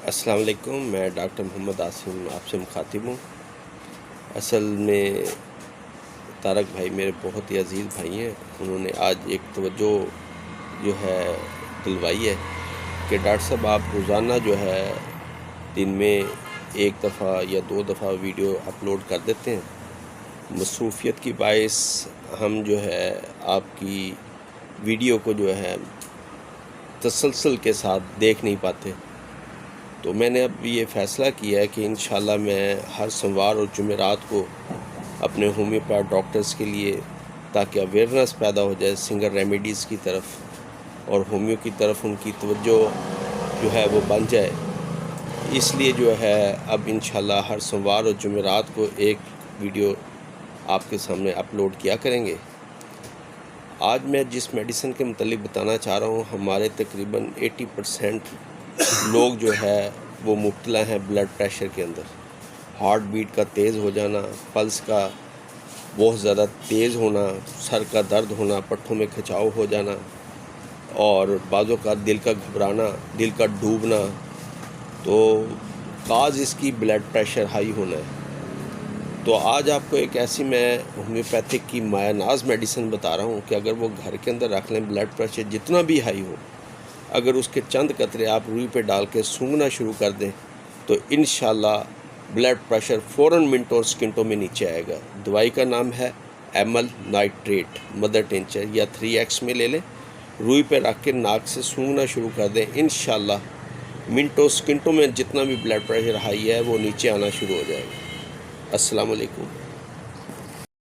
السلام علیکم، میں ڈاکٹر محمد عاصم آپ سے مخاطب ہوں۔ اصل میں طارق بھائی میرے بہت ہی عزیز بھائی ہیں۔ انہوں نے آج ایک توجہ جو ہے دلوائی ہے کہ ڈاکٹر صاحب آپ روزانہ جو ہے دن میں ایک دفعہ یا 2 دفعہ ویڈیو اپلوڈ کر دیتے ہیں۔ مصروفیت کی باعث ہم جو ہے آپ کی ویڈیو کو جو ہے تسلسل کے ساتھ دیکھ نہیں پاتے، تو میں نے اب یہ فیصلہ کیا ہے کہ انشاءاللہ میں ہر سوموار اور جمعرات کو اپنے ہومیوپیتھ ڈاکٹرز کے لیے، تاکہ اویئرنیس پیدا ہو جائے سنگل ریمیڈیز کی طرف اور ہومیو کی طرف ان کی توجہ جو ہے وہ بن جائے، اس لیے جو ہے اب انشاءاللہ ہر سوموار اور جمعرات کو ایک ویڈیو آپ کے سامنے اپلوڈ کیا کریں گے۔ آج میں جس میڈیسن کے متعلق بتانا چاہ رہا ہوں، ہمارے تقریباً 80% لوگ جو ہے وہ مبتلا ہیں بلڈ پریشر کے اندر۔ ہارٹ بیٹ کا تیز ہو جانا، پلس کا بہت زیادہ تیز ہونا، سر کا درد ہونا، پٹھوں میں کھچاؤ ہو جانا، اور بعضوں کا دل کا گھبرانا، دل کا ڈوبنا، تو کاز اس کی بلڈ پریشر ہائی ہونا ہے۔ تو آج آپ کو ایک ایسی میں ہومیوپیتھک کی مایہ ناز میڈیسن بتا رہا ہوں کہ اگر وہ گھر کے اندر رکھ لیں، بلڈ پریشر جتنا بھی ہائی ہو، اگر اس کے چند قطرے آپ روئی پہ ڈال کے سونگھنا شروع کر دیں تو انشاءاللہ بلڈ پریشر فوراً منٹوں اور سکنٹوں میں نیچے آئے گا۔ دوائی کا نام ہے ایمل نائٹریٹ مدر ٹینچر، یا 3X میں لے لیں، روئی پہ رکھ کے ناک سے سونگھنا شروع کر دیں، انشاءاللہ منٹوں سکنٹوں میں جتنا بھی بلڈ پریشر ہائی ہے وہ نیچے آنا شروع ہو جائے گا۔ السلام علیکم۔